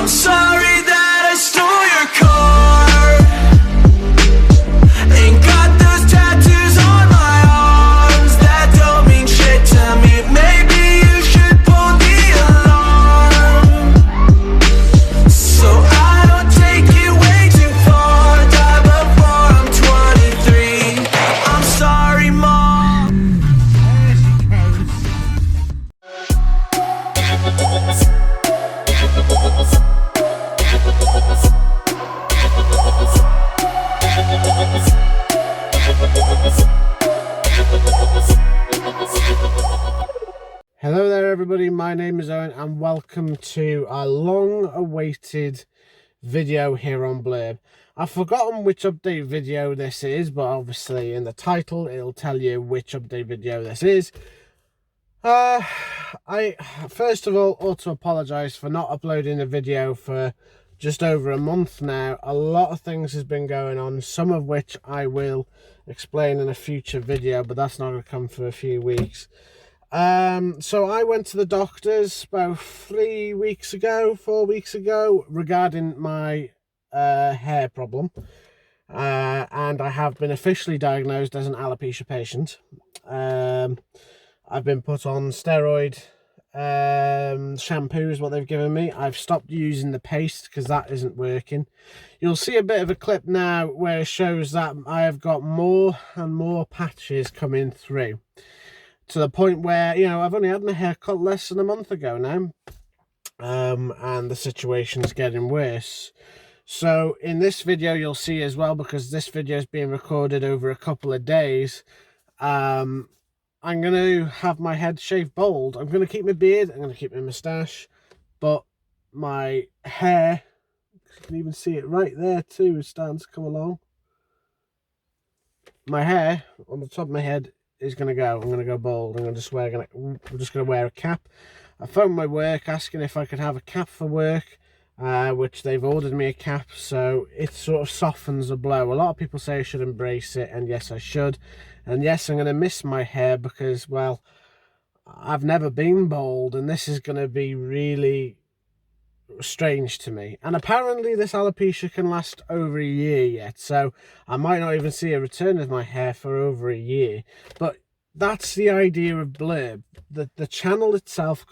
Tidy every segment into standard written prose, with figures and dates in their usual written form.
I'm sorry that I stole your car. Ain't got those tattoos on my arms that don't mean shit to me. Maybe you should pull the alarm, so I don't take it way too far. Die before I'm 23. I'm sorry, Mom. Hello there everybody, my name is Owen and welcome to our long-awaited video here on Blurb. I've forgotten which update video this is, but obviously in the title it'll tell you which update video this is. I first of all ought to apologise for not uploading a video for just over a month now. A lot of things has been going on, some of which I will explain in a future video, but that's not going to come for a few weeks. So I went to the doctors about 4 weeks ago regarding my hair problem, and I have been officially diagnosed as an alopecia patient. I've been put on steroid shampoo is what they've given me. I've stopped using the paste because that isn't working. You'll see a bit of a clip now where it shows that I have got more and more patches coming through, to the point where, you know, I've only had my hair cut less than a month ago now, and the situation's getting worse. So in this video you'll see as well, because this video is being recorded over a couple of days, I'm going to have my head shaved bald. I'm going to keep my beard, I'm going to keep my moustache, but my hair, you can even see it right there too, is starting to come along. My hair on the top of my head is going to go. I'm going to go bald. I'm just going to wear a cap. I phoned my work asking if I could have a cap for work, which they've ordered me a cap, so it sort of softens the blow. A lot of people say I should embrace it, and yes, I should. And yes, I'm going to miss my hair because, well, I've never been bald, and this is going to be really strange to me. And apparently this alopecia can last over a year yet, so I might not even see a return of my hair for over a year. But that's the idea of Blurb. The channel itself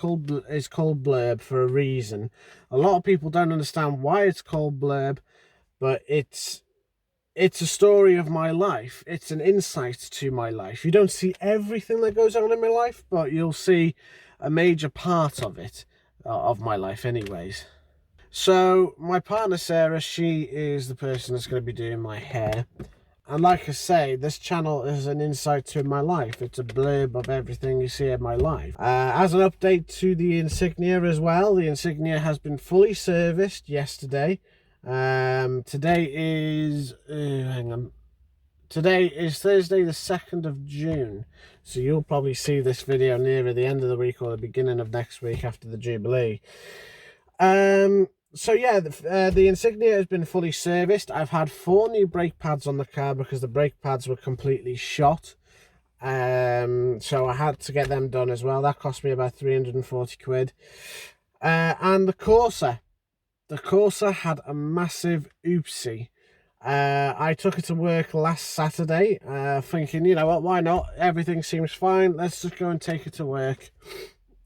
is called Blurb for a reason. A lot of people don't understand why it's called Blurb, but it's a story of my life. It's an insight to my life. You don't see everything that goes on in my life, but you'll see a major part of it, of my life anyways. So my partner Sarah, she is the person that's going to be doing my hair. And like I say, this channel is an insight to my life. It's a blurb of everything you see in my life. As an update to the Insignia as well, the Insignia has been fully serviced yesterday. Today is Thursday the 2nd of June, so you'll probably see this video nearer the end of the week or the beginning of next week after the Jubilee. So yeah, the Insignia has been fully serviced. I've had 4 new brake pads on the car because the brake pads were completely shot, so I had to get them done as well. That cost me about 340 quid. And the corsa had a massive oopsie. I took it to work last Saturday, thinking, you know what, why not? Everything seems fine. Let's just go and take it to work.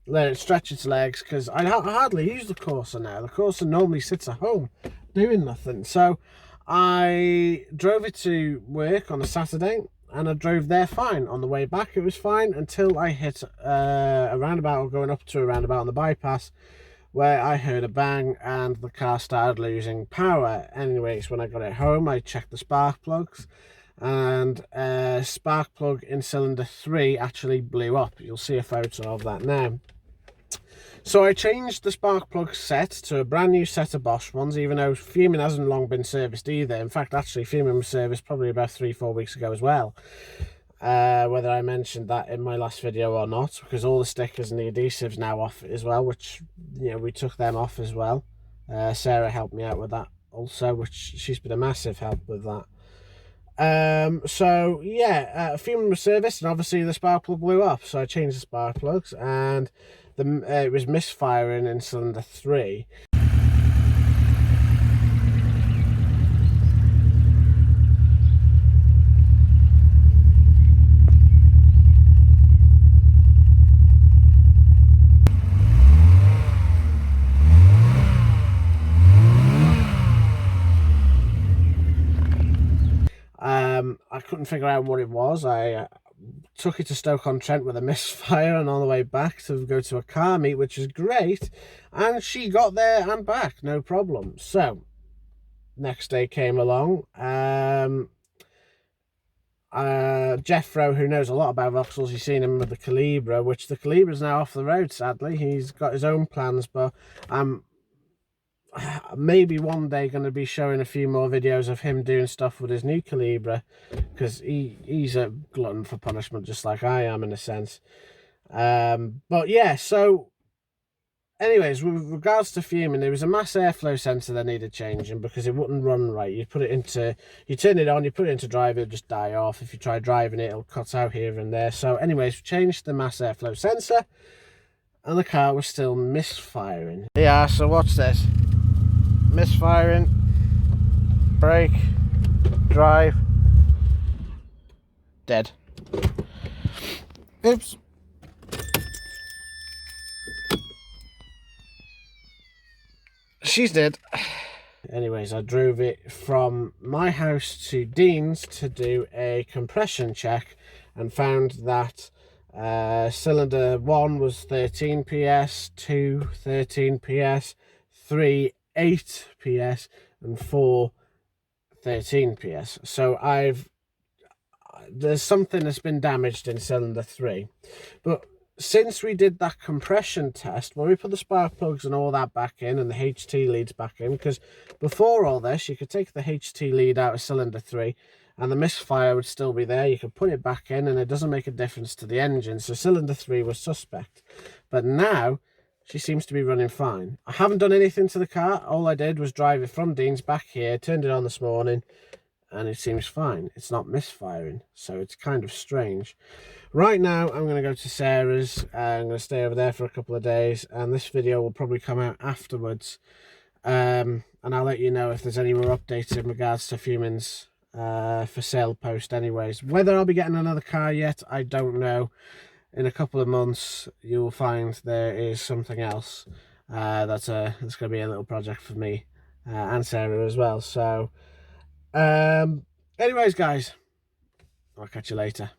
Let it stretch its legs, because I hardly use the corsa now. The corsa normally sits at home doing nothing. So I drove it to work on a Saturday, and I drove there fine. On the way back it was fine until I hit a roundabout, or going up to a roundabout on the bypass, where I heard a bang and the car started losing power. Anyways, when I got it home, I checked the spark plugs, and spark plug in cylinder 3 actually blew up. You'll see a photo of that now. So I changed the spark plug set to a brand new set of Bosch ones, even though Fumin hasn't long been serviced either. In fact, actually Fumin was serviced probably about 3-4 weeks ago as well. Whether I mentioned that in my last video or not, because all the stickers and the adhesives now off as well, which, you know, we took them off as well. Sarah helped me out with that also, which she's been a massive help with that. So yeah, Fumin was serviced, and obviously the spark plug blew up, so I changed the spark plugs, and it was misfiring in cylinder 3. couldn't figure out what it was. I took it to Stoke-on-Trent with a misfire, and on the way back to go to a car meet, which is great, and she got there and back, no problem. So next day came along. Jeffro, who knows a lot about Vauxhalls, you've seen him with the Calibra, which the Calibra's now off the road, sadly. He's got his own plans, but I'm maybe one day going to be showing a few more videos of him doing stuff with his new Calibra, because he's a glutton for punishment, just like I am in a sense. But yeah, so anyways, with regards to Fumin, there was a mass airflow sensor that needed changing because it wouldn't run right. You turn it on, you put it into drive, it'll just die off. If you try driving it, it'll cut out here and there. So anyways, we changed the mass airflow sensor, and the car was still misfiring. Yeah, so watch this. Misfiring, brake, drive, dead. Oops. She's dead. Anyways, I drove it from my house to Dean's to do a compression check and found that cylinder 1 was 13 PS, 2 13 PS, 3 8 PS, and 4 13 PS. So there's something that's been damaged in cylinder 3. But since we did that compression test, when we put the spark plugs and all that back in and the HT leads back in, because before all this you could take the HT lead out of cylinder 3 and the misfire would still be there. You could put it back in and it doesn't make a difference to the engine. So cylinder 3 was suspect, but now she seems to be running fine. I haven't done anything to the car. All I did was drive it from Dean's back here, turned it on this morning, and it seems fine. It's not misfiring, so it's kind of strange. Right now, I'm going to go to Sarah's. I'm going to stay over there for a couple of days, and this video will probably come out afterwards. And I'll let you know if there's any more updates in regards to Fumin's for sale post anyways. Whether I'll be getting another car yet, I don't know. In a couple of months, you'll find there is something else that's going to be a little project for me and Sarah as well. So, anyways, guys, I'll catch you later.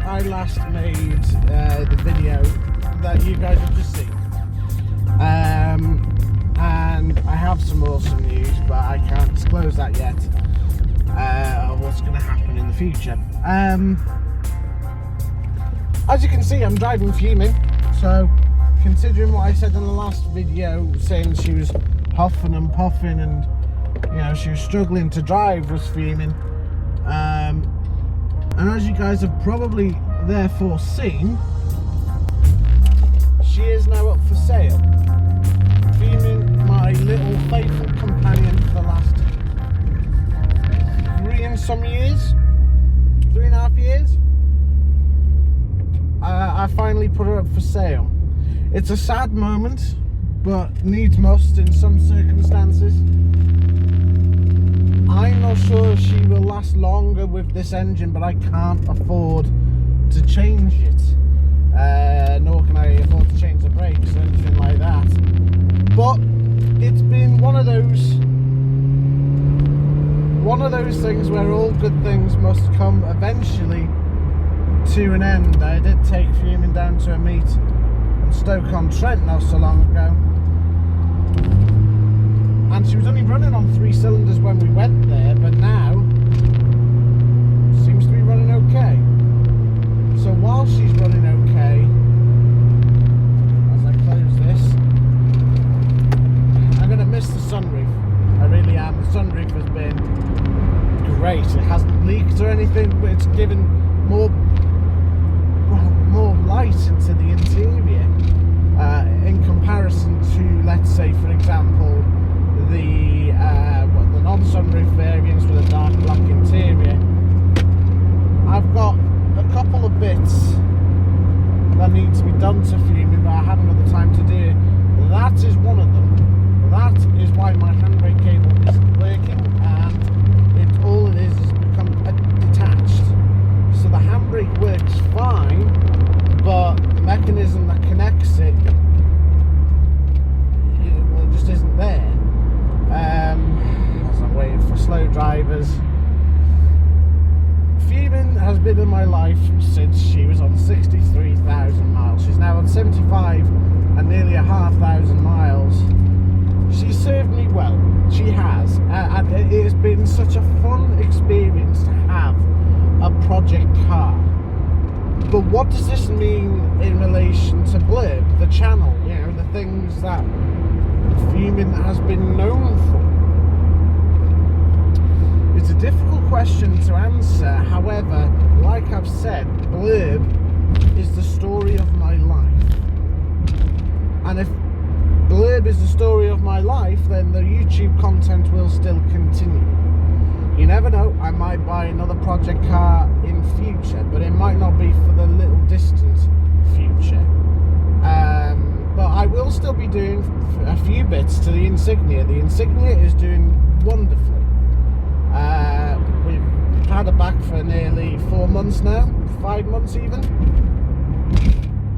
I last made the video that you guys have just seen, and I have some awesome news, but I can't disclose that yet, of what's going to happen in the future. As you can see, I'm driving Fumin, so considering what I said in the last video, saying she was huffing and puffing and, you know, she was struggling to drive, was Fumin. And as you guys have probably therefore seen, she is now up for sale. Fumin, my little faithful companion for the last 3 and some years, 3.5 years, I finally put her up for sale. It's a sad moment, but needs must in some circumstances. I'm not sure if she will last longer with this engine, but I can't afford to change it. Nor can I afford to change the brakes or anything like that. But it's been one of those things where all good things must come eventually to an end. I did take Fumin down to a meet in Stoke-on-Trent not so long ago, and she was only running on 3 cylinders when we went there, but now seems to be running okay. So while she's running okay, as I close this, I'm going to miss the sunroof. I really am. The sunroof has been great. It hasn't leaked or anything, but it's given more light into the interior in comparison to, let's say, for example, the non-sunroof variants with a dark black interior. I've got a subscribers. Fumin has been in my life since she was on 63,000 miles. She's now on 75 and nearly 1,500 miles. She served me well. She has. And it has been such a fun experience to have a project car. But what does this mean in relation to Blurb, the channel, you know, the things that Fumin has been known for? It's a difficult question to answer. However, like I've said, Blurb is the story of my life. And if Blurb is the story of my life, then the YouTube content will still continue. You never know, I might buy another project car in future, but it might not be for the little distant future. But I will still be doing a few bits to the Insignia. The Insignia is doing wonderfully. We've had her back for nearly 4 months now, 5 months even.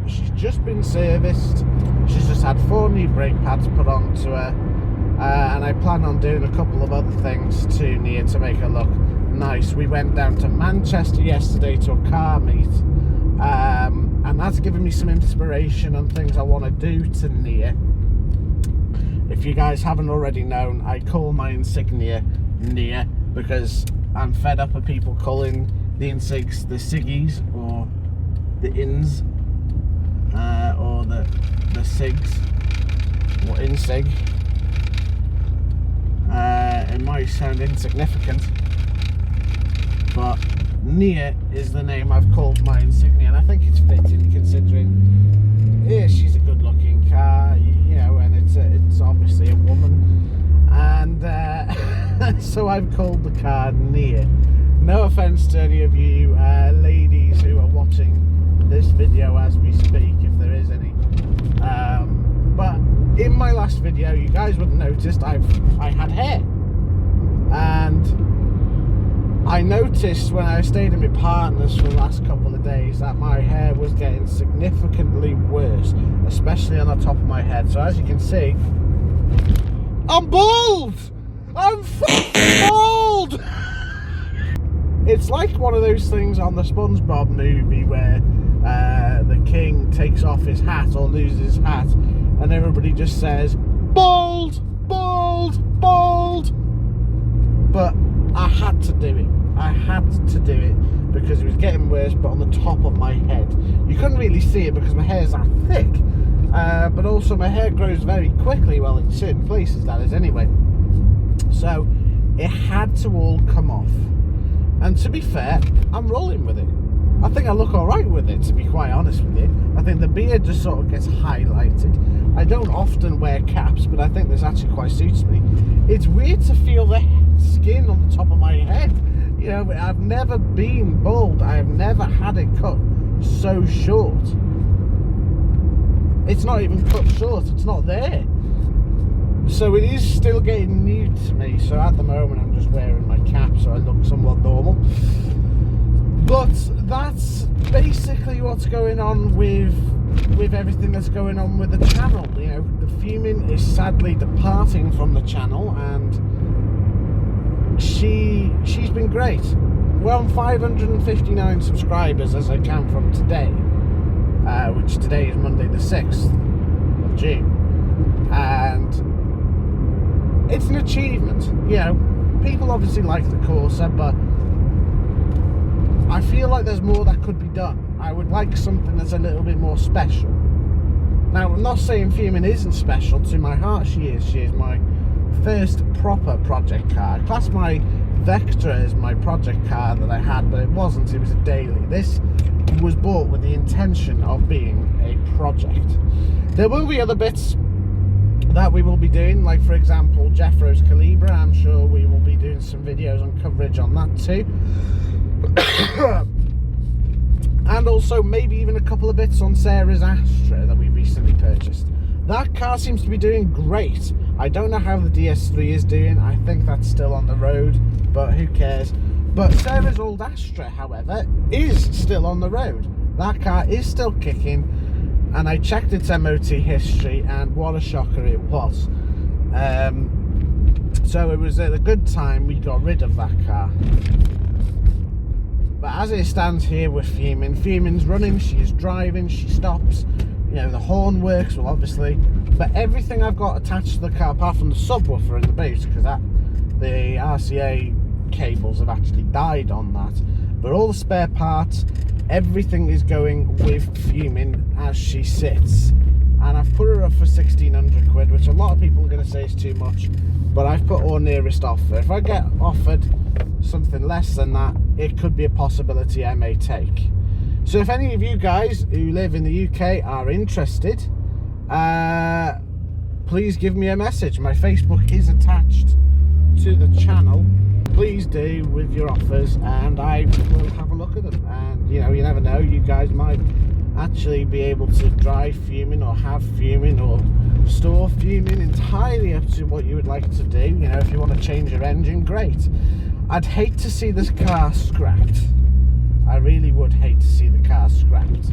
She's just been serviced. She's just had 4 new brake pads put onto her. And I plan on doing a couple of other things to Nia to make her look nice. We went down to Manchester yesterday to a car meet, and that's given me some inspiration on things I want to do to Nia. If you guys haven't already known, I call my Insignia Nia because I'm fed up of people calling the Insigs the Siggies or the Ins or the Sigs or Insig. It might sound insignificant, but Nia is the name I've called my Insignia, and I think it's fitting considering, yeah, she's a good-looking car, you know, and it's obviously a woman, and so I've called the car Nia. No offence to any of you ladies who are watching this video as we speak, if there is any, but in my last video, you guys would have noticed I had hair, and I noticed when I stayed in my partner's for the last couple of days that my hair was getting significantly worse, especially on the top of my head. So as you can see, I'm bald! I'm f***ing bald! It's like one of those things on the SpongeBob movie where the king takes off his hat or loses his hat, and everybody just says, bald, bald, bald. But I had to do it. I had to do it because it was getting worse, but on the top of my head. You couldn't really see it because my hair's that thick. But also my hair grows very quickly, well, in certain places, that is, anyway. So it had to all come off. And to be fair, I'm rolling with it. I think I look alright with it, to be quite honest with you. I think the beard just sort of gets highlighted. I don't often wear caps, but I think this actually quite suits me. It's weird to feel the skin on the top of my head. You know, I've never been bald. I have never had it cut so short. It's not even cut short, it's not there. So it is still getting new to me. So at the moment I'm just wearing my cap so I look somewhat normal. But that's basically what's going on with everything that's going on with the channel. You know, the Fumin is sadly departing from the channel, and she's been great. We're on 559 subscribers as I count from today, which today is Monday the 6th of June, and it's an achievement. You know, people obviously like the Corsa, but I feel like there's more that could be done. I would like something that's a little bit more special. Now, I'm not saying Fumin isn't special. To my heart, she is. She is my first proper project car. I class my Vectra as my project car that I had, but it wasn't. It was a daily. This was bought with the intention of being a project. There will be other bits that we will be doing, like for example Jeffro's Calibra. I'm sure we will be doing some videos on coverage on that too. And also maybe even a couple of bits on Sarah's Astra that we recently purchased. That car seems to be doing great. I don't know how the DS3 is doing. I think that's still on the road, but who cares. But Sarah's old Astra, however, is still on the road. That car is still kicking, and I checked its MOT history, and what a shocker it was. So it was at a good time we got rid of that car. But as it stands here with Fumin, Fumin's running, she is driving, she stops, you know, the horn works, well obviously, but everything I've got attached to the car, apart from the subwoofer in the boot, because the RCA cables have actually died on that, but all the spare parts, everything is going with Fumin as she sits. And I've put her up for 1,600 quid, which a lot of people are going to say is too much, but I've put our nearest offer. If I get offered something less than that, it could be a possibility I may take. So if any of you guys who live in the UK are interested, please give me a message. My Facebook is attached to the channel. Please do with your offers, and I will have a look at them. And you know, you never know, you guys might actually be able to drive Fumin or have Fumin or store Fumin, entirely up to what you would like to do. You know, if you want to change your engine, great. I'd hate to see this car scrapped. I really would hate to see the car scrapped.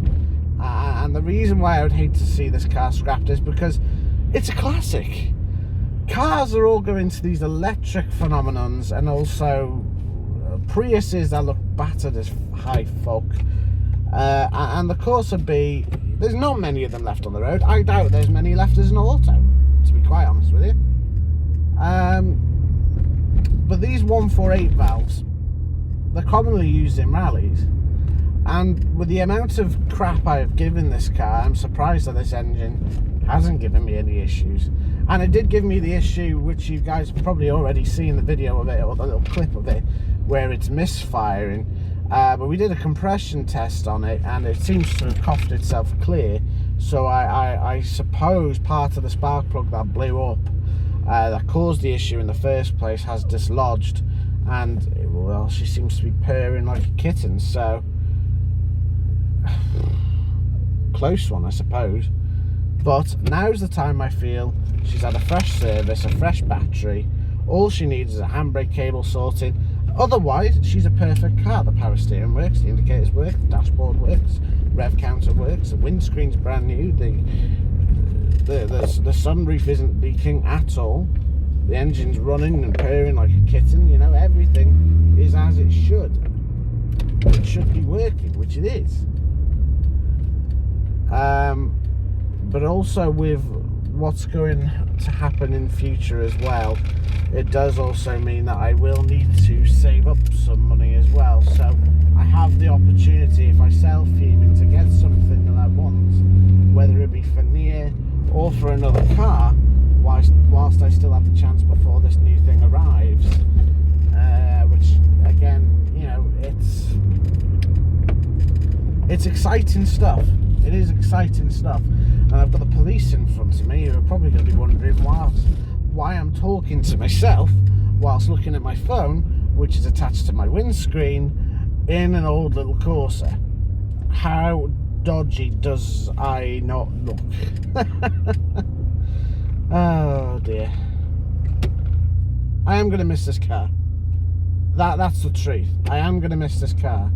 And the reason why I would hate to see this car scrapped is because it's a classic. Cars are all going to these electric phenomenons, and also Priuses that look battered as high fuck. And the Corsa B, there's not many of them left on the road. I doubt there's many left as an auto, to be quite honest with you. But these 148 valves, they're commonly used in rallies. And with the amount of crap I have given this car, I'm surprised that this engine hasn't given me any issues. And it did give me the issue, which you guys have probably already seen the video of it, or the little clip of it, where it's misfiring. But we did a compression test on it, and it seems to have coughed itself clear. So I suppose part of the spark plug that blew up, that caused the issue in the first place, has dislodged, and well, she seems to be purring like a kitten. So close one, I suppose. But now's the time, I feel. She's had a fresh service, a fresh battery. All she needs is a handbrake cable sorting. Otherwise, she's a perfect car. The power steering works, the indicators work, the dashboard works, rev counter works, the windscreen's brand new, the sunroof isn't leaking at all, the engine's running and purring like a kitten. You know, everything is as it should. It should be working, which it is. But also with what's going to happen in future as well, it does also mean that I will need to save up some money as well. So I have the opportunity, if I sell Fumin, to get something that I want, whether it be for near or for another car, whilst I still have the chance before this new thing arrives. Which again, you know, it's exciting stuff. It is exciting stuff. And I've got the police in front of me who are probably going to be wondering why I'm talking to myself whilst looking at my phone, which is attached to my windscreen, in an old little Corsa. How dodgy does I not look? Oh dear. I am going to miss this car. That's the truth. I am going to miss this car.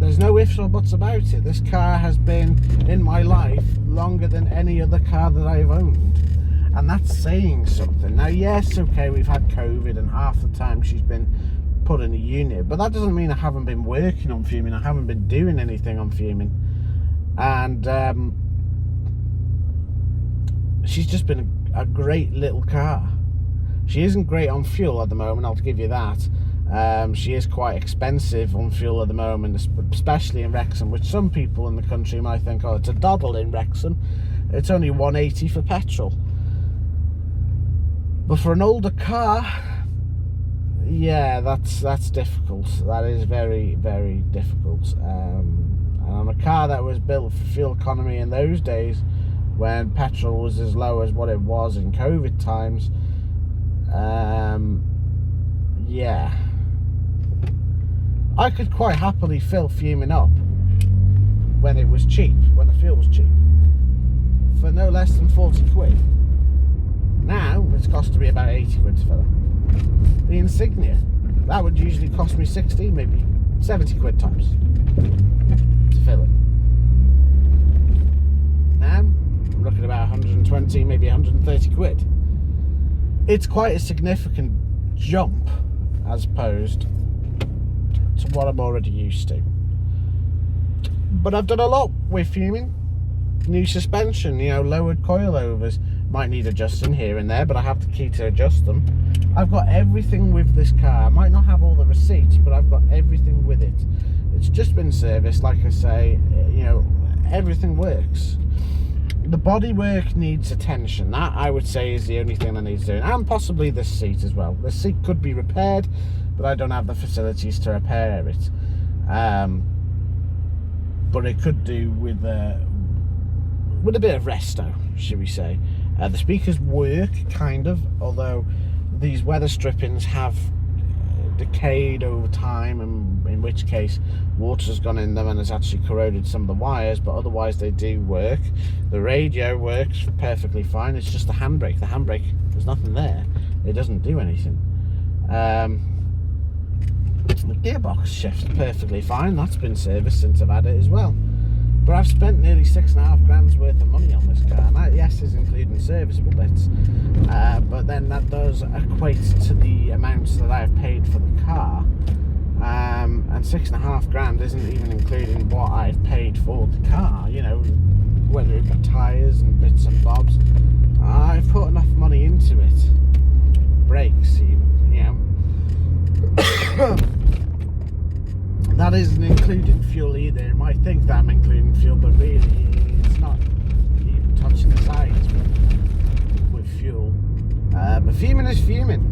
There's no ifs or buts about it. This car has been in my life longer than any other car that I've owned, and that's saying something. Now, yes, okay, we've had COVID, and half the time she's been put in a unit, but that doesn't mean I haven't been working on Fumin. I haven't been doing anything on Fumin, and she's just been a great little car. She isn't great on fuel at the moment, I'll give you that. She is quite expensive on fuel at the moment, especially in Wrexham, which some people in the country might think, oh, it's a doddle in Wrexham. It's only 180 for petrol. But for an older car, yeah, that's difficult. That is very, very difficult. And on a car that was built for fuel economy in those days, when petrol was as low as what it was in COVID times, yeah, I could quite happily fill Fumin up when it was cheap, when the fuel was cheap, for no less than 40 quid. Now it's cost me about 80 quid to fill it. The Insignia, that would usually cost me 60, maybe 70 quid tops to fill it. Now looking at about 120, maybe 130 quid. It's quite a significant jump as opposed to what I'm already used to. But I've done a lot with Fumin. New suspension, you know, lowered coilovers. Might need adjusting here and there, but I have the key to adjust them. I've got everything with this car. I might not have all the receipts, but I've got everything with it. It's just been serviced, like I say, you know, everything works. The bodywork needs attention. That, I would say, is the only thing that needs doing. And possibly this seat as well. The seat could be repaired, but I don't have the facilities to repair it. But it could do with a bit of resto, should we say. The speakers work, kind of, although these weather strippings have decayed over time, and in which case water's gone in them and has actually corroded some of the wires, but otherwise they do work. The radio works perfectly fine. It's just the handbrake. The handbrake, there's nothing there. It doesn't do anything. The gearbox shifts perfectly fine. That's been serviced since I've had it as well. But I've spent nearly £6.5 grand's worth of money on this car, and that, yes, is including serviceable bits, but then that does equate to the amounts that I've paid for the car, and £6.5 grand isn't even including what I've paid for the car, you know, whether it be tyres and bits and bobs. I've put enough money into it, brakes even, you know. That isn't including fuel either. You might think that I'm including fuel, but really it's not even touching the sides with fuel. But Fumin is Fumin.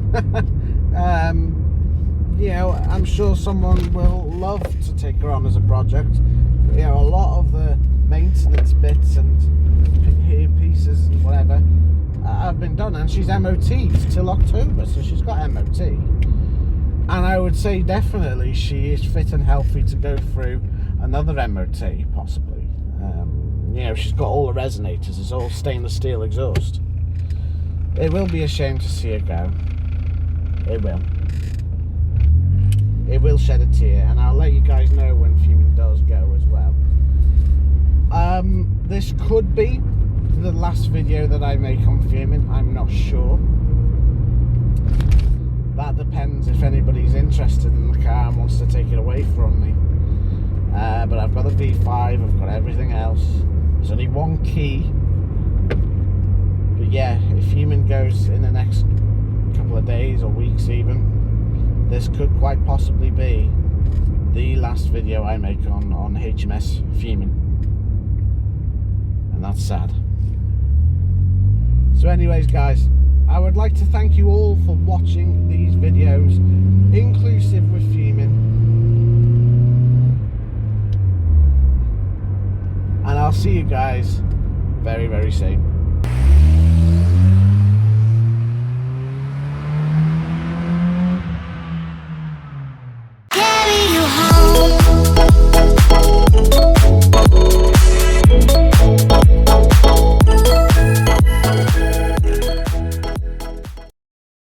You know, I'm sure someone will love to take her on as a project. You know, a lot of the maintenance bits and pieces and whatever have been done, and she's MOT'd till October, so she's got MOT. And I would say definitely she is fit and healthy to go through another MOT, possibly. You know, she's got all the resonators. It's all stainless steel exhaust. It will be a shame to see her go. It will. It will shed a tear, and I'll let you guys know when Fumin does go as well. This could be the last video that I make on Fumin. I'm not sure. That depends if anybody's interested in the car and wants to take it away from me. But I've got the V5, I've got everything else. There's only one key. But yeah, if Fumin goes in the next couple of days or weeks even, this could quite possibly be the last video I make on HMS Fumin. And that's sad. So anyways, guys, I would like to thank you all for watching these videos, inclusive with Fumin. And I'll see you guys very, very soon.